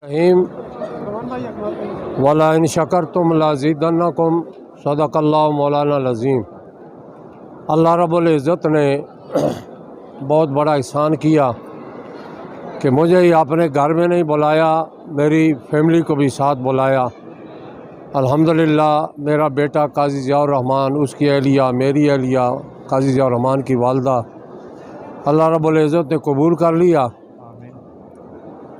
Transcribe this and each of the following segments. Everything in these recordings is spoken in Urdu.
رحیم وَلَئِن شَكَرْتُمْ لَأَزِيدَنَّكُمْ صدق اللہ مولانا العظیم۔ اللہ رب العزت نے بہت بڑا احسان کیا کہ مجھے ہی اپنے گھر میں نہیں بلایا، میری فیملی کو بھی ساتھ بلایا۔ الحمدللہ میرا بیٹا قاضی ضیاء الرحمن، اس کی اہلیہ، میری اہلیہ، قاضی ضیاء الرحمن کی والدہ، اللہ رب العزت نے قبول کر لیا۔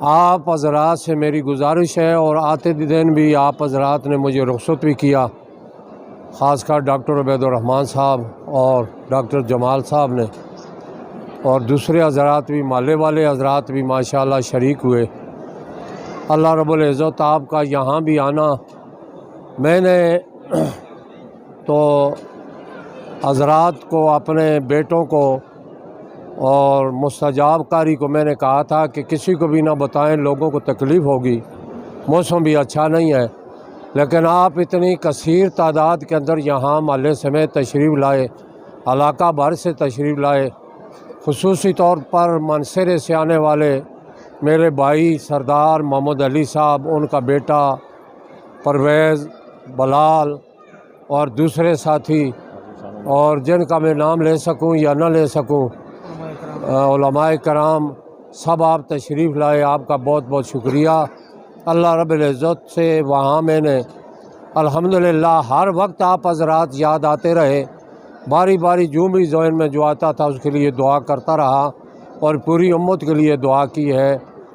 آپ حضرات سے میری گزارش ہے، اور آتے دن بھی آپ حضرات نے مجھے رخصت بھی کیا، خاص کر ڈاکٹر عبید الرحمن صاحب اور ڈاکٹر جمال صاحب نے، اور دوسرے حضرات بھی، محلے والے حضرات بھی ماشاءاللہ شریک ہوئے۔ اللہ رب العزت آپ کا یہاں بھی آنا، میں نے تو حضرات کو، اپنے بیٹوں کو اور مستجاب کاری کو میں نے کہا تھا کہ کسی کو بھی نہ بتائیں، لوگوں کو تکلیف ہوگی، موسم بھی اچھا نہیں ہے، لیکن آپ اتنی کثیر تعداد کے اندر یہاں محلے سمیت تشریف لائے، علاقہ بھر سے تشریف لائے، خصوصی طور پر منصرے سے آنے والے میرے بھائی سردار محمد علی صاحب، ان کا بیٹا پرویز، بلال اور دوسرے ساتھی، اور جن کا میں نام لے سکوں یا نہ لے سکوں، علماء کرام، سب آپ تشریف لائے، آپ کا بہت بہت شکریہ۔ اللہ رب العزت سے وہاں میں نے الحمدللہ ہر وقت آپ حضرات یاد آتے رہے، باری باری جو بھی ذہن میں جو آتا تھا اس کے لیے دعا کرتا رہا، اور پوری امت کے لیے دعا کی ہے۔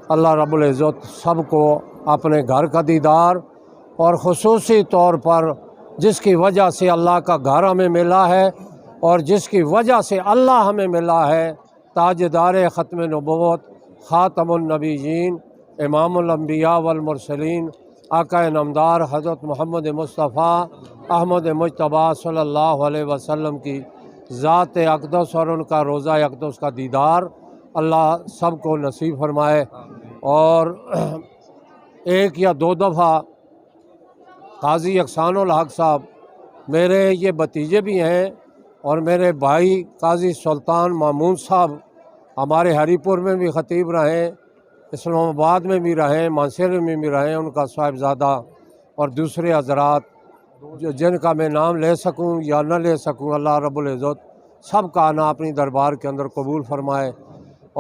اللہ رب العزت سب کو اپنے گھر کا دیدار، اور خصوصی طور پر جس کی وجہ سے اللہ کا گھر ہمیں ملا ہے، اور جس کی وجہ سے اللہ ہمیں ملا ہے، تاجدار ختم نبوت، خاتم النبیین، امام الانبیاء والمرسلین، آقا نامدار حضرت محمد مصطفیٰ احمد مجتبیٰ صلی اللہ علیہ وسلم کی ذات اقدس اور ان کا روضہ اقدس کا دیدار اللہ سب کو نصیب فرمائے۔ اور ایک یا دو دفعہ قاضی احسان الحق صاحب، میرے یہ بھتیجے بھی ہیں، اور میرے بھائی قاضی سلطان مامون صاحب ہمارے ہری پور میں بھی خطیب رہے، اسلام آباد میں بھی رہے، مانسہرے میں بھی رہے، ان کا صاحبزادہ، اور دوسرے حضرات جن کا میں نام لے سکوں یا نہ لے سکوں، اللہ رب العزت سب کا آنا اپنی دربار کے اندر قبول فرمائے۔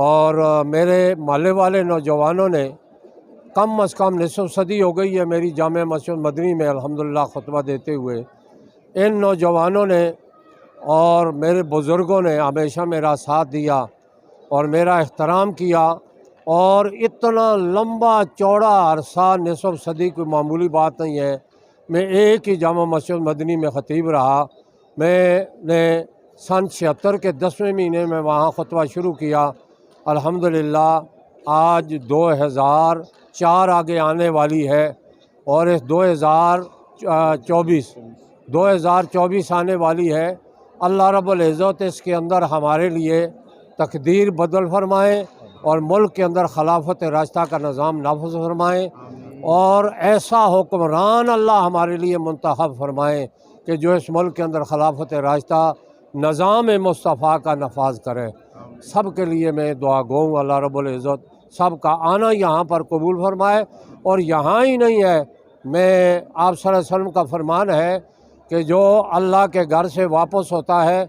اور میرے محلے والے نوجوانوں نے کم از کم نصف صدی ہو گئی ہے میری جامع مسجد مدنی میں الحمدللہ خطبہ دیتے ہوئے، ان نوجوانوں نے اور میرے بزرگوں نے ہمیشہ میرا ساتھ دیا اور میرا احترام کیا، اور اتنا لمبا چوڑا عرصہ نصف صدی کوئی معمولی بات نہیں ہے۔ میں ایک ہی جامع مسجد مدنی میں خطیب رہا، میں نے سن 76 کے 10ویں مہینے میں وہاں خطبہ شروع کیا، الحمدللہ آج 2004 آگے آنے والی ہے، اور اس 2024 آنے والی ہے۔ اللہ رب العزت اس کے اندر ہمارے لیے تقدیر بدل فرمائے، اور ملک کے اندر خلافت راشدہ کا نظام نافذ فرمائے، اور ایسا حکمران اللہ ہمارے لیے منتخب فرمائے کہ جو اس ملک کے اندر خلافت راشدہ نظام مصطفیٰ کا نفاذ کرے۔ سب کے لیے میں دعا گو، اللہ رب العزت سب کا آنا یہاں پر قبول فرمائے۔ اور یہاں ہی نہیں ہے، میں آپ صلی اللہ علیہ وسلم کا فرمان ہے کہ جو اللہ کے گھر سے واپس ہوتا ہے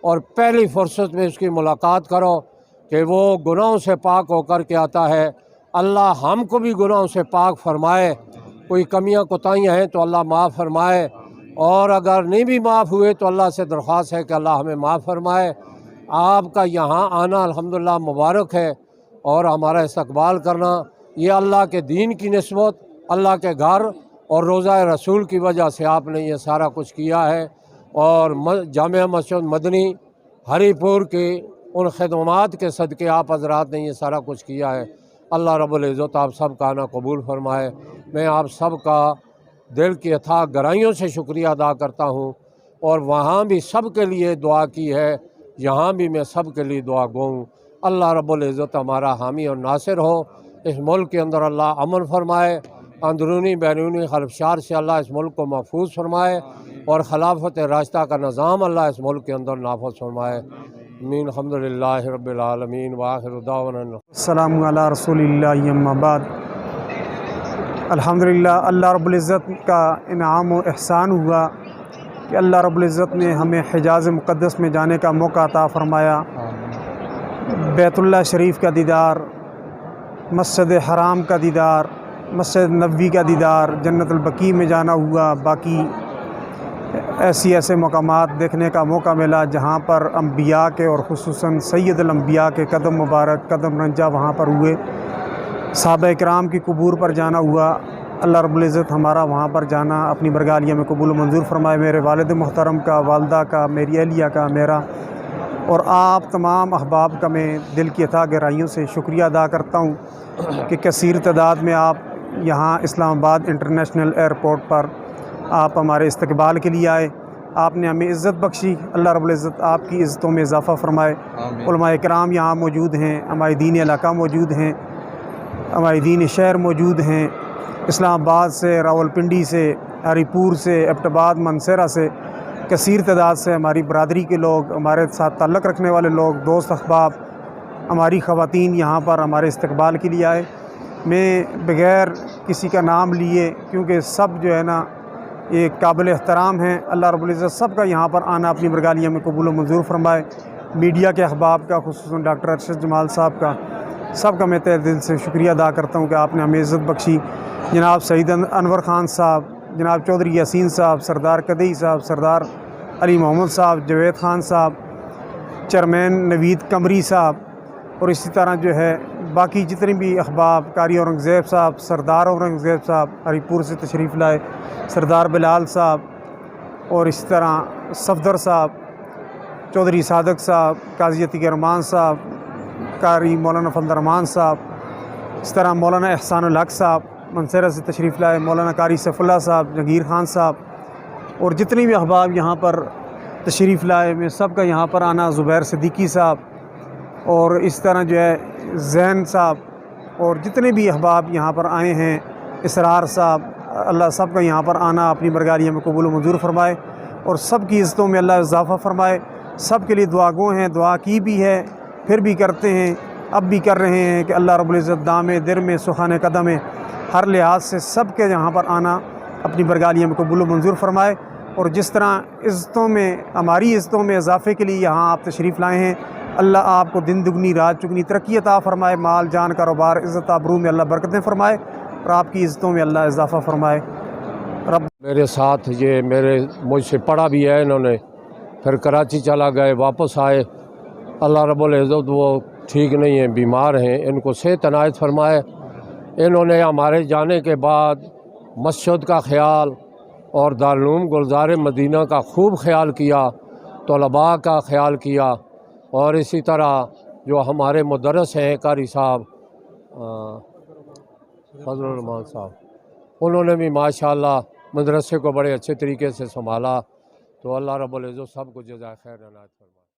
اور پہلی فرصت میں اس کی ملاقات کرو کہ وہ گناہوں سے پاک ہو کر کے آتا ہے، اللہ ہم کو بھی گناہوں سے پاک فرمائے، کوئی کمیاں کوتاہیاں ہیں تو اللہ معاف فرمائے، اور اگر نہیں بھی معاف ہوئے تو اللہ سے درخواست ہے کہ اللہ ہمیں معاف فرمائے۔ آپ کا یہاں آنا الحمدللہ مبارک ہے، اور ہمارا استقبال کرنا، یہ اللہ کے دین کی نسبت، اللہ کے گھر اور روضہ رسول کی وجہ سے آپ نے یہ سارا کچھ کیا ہے، اور جامع مسجد مدنی ہری پور کی ان خدمات کے صدقے آپ حضرات نے یہ سارا کچھ کیا ہے۔ اللہ رب العزت آپ سب کا آنا قبول فرمائے۔ میں آپ سب کا دل کی اتھاہ گہرائیوں سے شکریہ ادا کرتا ہوں، اور وہاں بھی سب کے لیے دعا کی ہے، یہاں بھی میں سب کے لیے دعا گو ہوں۔ اللہ رب العزت ہمارا حامی اور ناصر ہو، اس ملک کے اندر اللہ امن فرمائے، اندرونی بیرونی خلفشار سے اللہ اس ملک کو محفوظ فرمائے، اور خلافت راشدہ کا نظام اللہ اس ملک کے اندر نافذ فرمائے۔ آمین۔ الحمدللہ رب العالمین، وآخر دعوانا السلام علی رسول اللہ، اما بعد۔ الحمدللہ اللہ رب العزت کا انعام و احسان ہوا کہ اللہ رب العزت نے ہمیں حجاز مقدس میں جانے کا موقع عطا فرمایا، بیت اللہ شریف کا دیدار، مسجد حرام کا دیدار، مسجد نبوی کا دیدار، جنت البقیع میں جانا ہوا، باقی ایسے مقامات دیکھنے کا موقع ملا جہاں پر انبیاء کے اور خصوصاً سید الانبیاء کے قدم مبارک، قدم رنجہ وہاں پر ہوئے، صحابہ کرام کی قبور پر جانا ہوا۔ اللہ رب العزت ہمارا وہاں پر جانا اپنی برگالیہ میں قبول و منظور فرمائے، میرے والد محترم کا، والدہ کا، میری اہلیہ کا، میرا اور آپ تمام احباب کا میں دل کی اتھاہ گہرائیوں سے شکریہ ادا کرتا ہوں کہ کثیر تعداد میں آپ یہاں اسلام آباد انٹرنیشنل ایئرپورٹ پر آپ ہمارے استقبال کے لیے آئے، آپ نے ہمیں عزت بخشی، اللہ رب العزت آپ کی عزتوں میں اضافہ فرمائے۔ علماء کرام یہاں موجود ہیں، ہمارے دین علاقہ موجود ہیں، ہمارے دین شہر موجود ہیں، اسلام آباد سے، راولپنڈی سے، ہری پور سے، ایبٹ آباد، منسیرہ سے کثیر تعداد سے ہماری برادری کے لوگ، ہمارے ساتھ تعلق رکھنے والے لوگ، دوست احباب، ہماری خواتین یہاں پر ہمارے استقبال کے لیے آئے۔ میں بغیر کسی کا نام لیے، کیونکہ سب جو ہے نا یہ قابل احترام ہیں، اللہ رب العزت سب کا یہاں پر آنا اپنی برگالیہ میں قبول و منظور فرمائے۔ میڈیا کے احباب کا، خصوصاً ڈاکٹر ارشد جمال صاحب کا، سب کا میں تہ دل سے شکریہ ادا کرتا ہوں کہ آپ نے ہمیں عزت بخشی۔ جناب سعید انور خان صاحب، جناب چودھری یاسین صاحب، سردار قدی صاحب، سردار علی محمد صاحب، جوید خان صاحب، چیئرمین نوید قمری صاحب، اور اسی طرح جو ہے باقی جتنے بھی احباب، قاری اورنگزیب صاحب، سردار اورنگزیب صاحب ہری پور سے تشریف لائے، سردار بلال صاحب، اور اسی طرح صفدر صاحب، چودھری صادق صاحب، قاضی عتیق الرحمان صاحب، قاری مولانا فضل الرحمان صاحب، اس طرح مولانا احسان الحق صاحب منسیرہ سے تشریف لائے، مولانا قاری سیف اللہ صاحب، جہانگیر خان صاحب، اور جتنے بھی احباب یہاں پر تشریف لائے، میں سب کا یہاں پر آنا، زبیر صدیقی صاحب، اور اس طرح جو ہے زین صاحب، اور جتنے بھی احباب یہاں پر آئے ہیں، اسرار صاحب، اللہ سب کا یہاں پر آنا اپنی برگالیہ میں قبول و منظور فرمائے اور سب کی عزتوں میں اللہ اضافہ فرمائے۔ سب کے لیے دعا گو ہیں، دعا کی بھی ہے، پھر بھی کرتے ہیں، اب بھی کر رہے ہیں کہ اللہ رب العزت دامِ در میں سخانِ قدم ہے، ہر لحاظ سے سب کے یہاں پر آنا اپنی برگالیہ میں قبول و منظور فرمائے۔ اور جس طرح عزتوں میں، ہماری عزتوں میں اضافے کے لیے یہاں آپ تشریف لائے ہیں، اللہ آپ کو دن دگنی رات چگنی ترقی عطا فرمائے، مال جان کاروبار عزت آبرو میں اللہ برکتیں فرمائے اور آپ کی عزتوں میں اللہ اضافہ فرمائے۔ رب میرے ساتھ یہ مجھ سے پڑھا بھی ہے انہوں نے، پھر کراچی چلا گئے، واپس آئے، اللہ رب العزت وہ ٹھیک نہیں ہیں، بیمار ہیں، ان کو صحت عنایت فرمائے۔ انہوں نے ہمارے جانے کے بعد مسجد کا خیال اور دارالعلوم گلزار مدینہ کا خوب خیال کیا، طلباء کا خیال کیا، اور اسی طرح جو ہمارے مدرس ہیں قاری صاحب فضل الرحمان صاحب، انہوں نے بھی ماشاءاللہ مدرسے کو بڑے اچھے طریقے سے سنبھالا، تو اللہ رب العزت سب کو جزائے خیر عنایت فرمائے۔